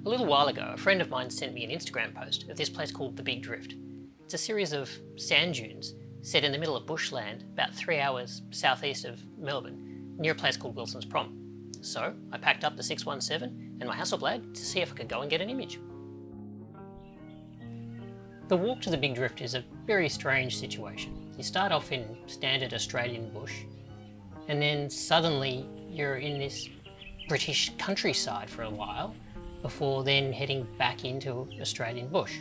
A little while ago, a friend of mine sent me an Instagram post of this place called the Big Drift. It's a series of sand dunes set in the middle of bushland, about 3 hours southeast of Melbourne, near a place called Wilsons Promontory. So I packed up the 617 and my Hasselblad to see if I could go and get an image. The walk to the Big Drift is a very strange situation. You start off in standard Australian bush, and then suddenly you're in this British countryside for a while, before then heading back into Australian bush.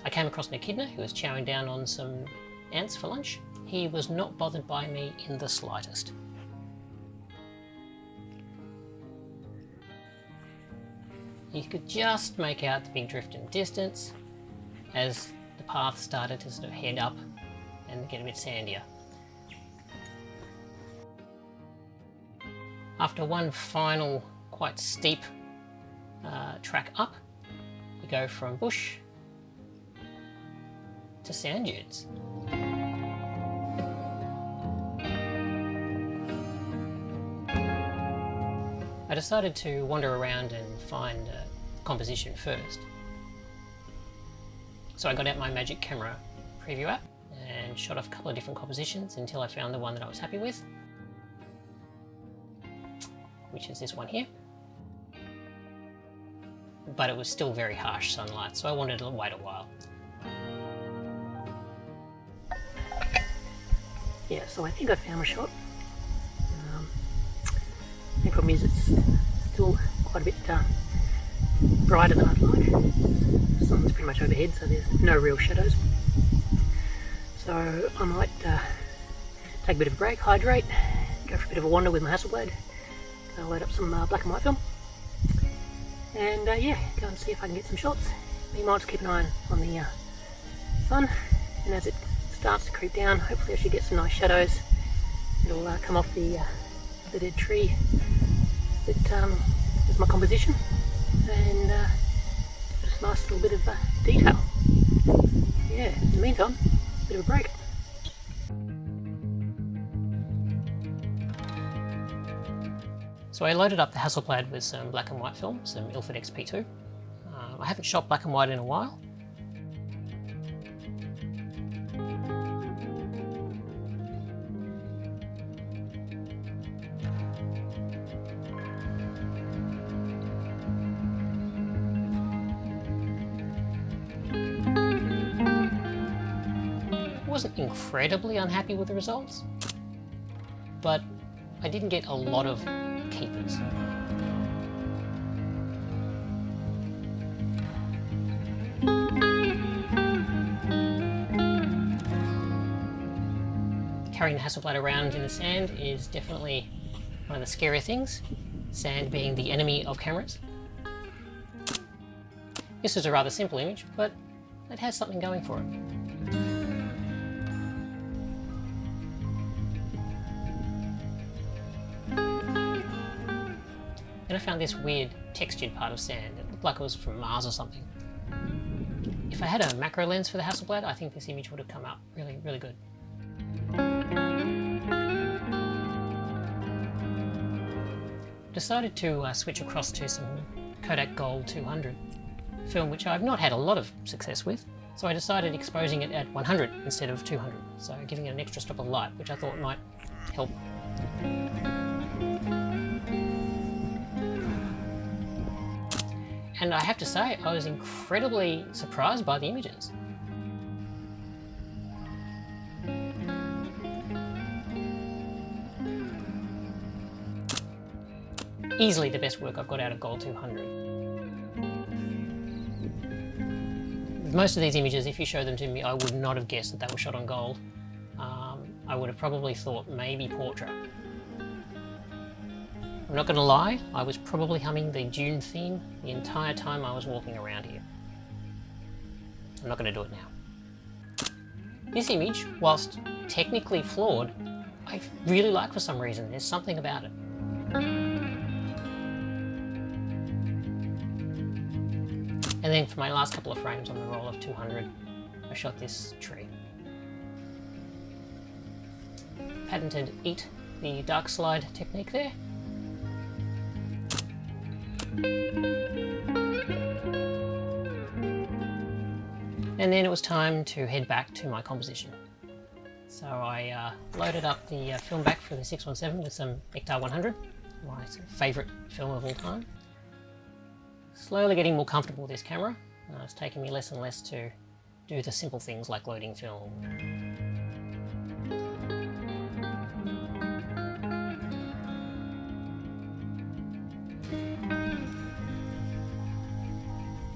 I came across an echidna who was chowing down on some ants for lunch. He was not bothered by me in the slightest. You could just make out the Big Drift in the distance as the path started to sort of head up and get a bit sandier. After one final, quite steep track up, you go from bush to sand dunes. I decided to wander around and find a composition first. So I got out my Magic Camera preview app and shot off a couple of different compositions until I found the one that I was happy with, which is this one here. But it was still very harsh sunlight, so I wanted to wait a while. Yeah, so I think I found my shot. The problem is it's still quite a bit brighter than I'd like. The sun's pretty much overhead, so there's no real shadows. So I might take a bit of a break, hydrate, go for a bit of a wander with my Hasselblad. I'll load up some black and white film, and yeah, go and see if I can get some shots. Meanwhile, just keep an eye on the sun, and as it starts to creep down, hopefully I should get some nice shadows. It'll come off the dead tree that is my composition, and just a nice little bit of detail. Yeah, in the meantime, a bit of a break. So I loaded up the Hasselblad with some black and white film, some Ilford XP2. I haven't shot black and white in a while. I wasn't incredibly unhappy with the results, but I didn't get a lot of keepers. Carrying the Hasselblad around in the sand is definitely one of the scarier things, sand being the enemy of cameras. This is a rather simple image, but it has something going for it. And I found this weird textured part of sand. It looked like it was from Mars or something. If I had a macro lens for the Hasselblad, I think this image would have come out really, really good. Decided to switch across to some Kodak Gold 200 film, which I've not had a lot of success with. So I decided exposing it at 100 instead of 200. So giving it an extra stop of light, which I thought might help. And I have to say, I was incredibly surprised by the images. Easily the best work I've got out of Gold 200. With most of these images, if you show them to me, I would not have guessed that they were shot on gold. I would have probably thought maybe portrait. I'm not going to lie, I was probably humming the Dune theme the entire time I was walking around here. I'm not going to do it now. This image, whilst technically flawed, I really like for some reason. There's something about it. And then for my last couple of frames on the roll of 200, I shot this tree. Patented eat the dark slide technique there. And then it was time to head back to my composition. So I loaded up the film back for the 617 with some Ektar 100, my favourite film of all time. Slowly getting more comfortable with this camera. It's taking me less and less to do the simple things like loading film.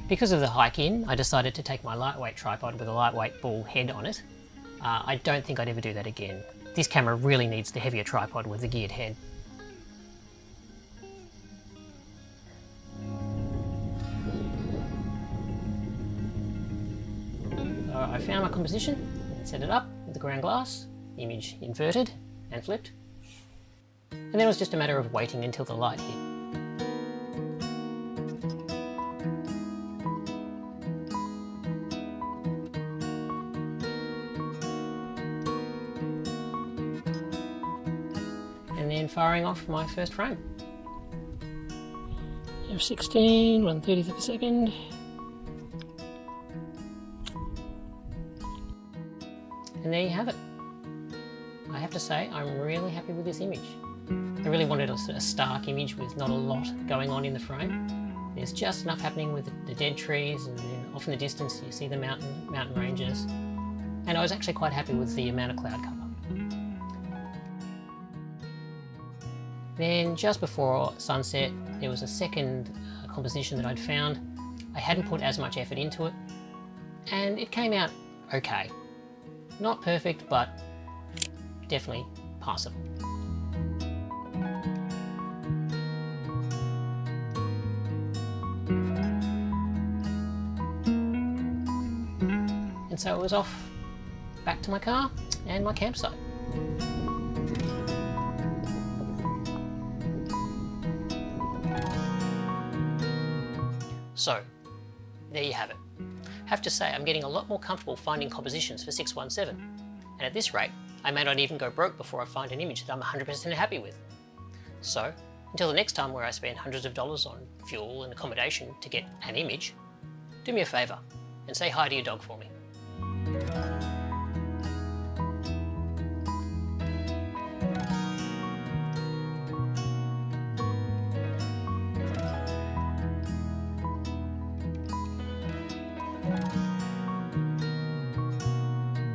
Because of the hike in, I decided to take my lightweight tripod with a lightweight ball head on it. I don't think I'd ever do that again. This camera really needs the heavier tripod with the geared head. So I found my composition and set it up with the ground glass, image inverted and flipped. And then it was just a matter of waiting until the light hit. And then firing off my first frame. F16, 1/30th of a second. And there you have it. I have to say, I'm really happy with this image. I really wanted a stark image with not a lot going on in the frame. There's just enough happening with the dead trees, and then off in the distance you see the mountain ranges. And I was actually quite happy with the amount of cloud cover. Then just before sunset, there was a second composition that I'd found. I hadn't put as much effort into it, and it came out okay. Not perfect, but definitely passable. And so it was off back to my car and my campsite. So, there you have it. Have to say, I'm getting a lot more comfortable finding compositions for 617, and at this rate, I may not even go broke before I find an image that I'm 100% happy with. So, until the next time where I spend hundreds of dollars on fuel and accommodation to get an image, do me a favour and say hi to your dog for me.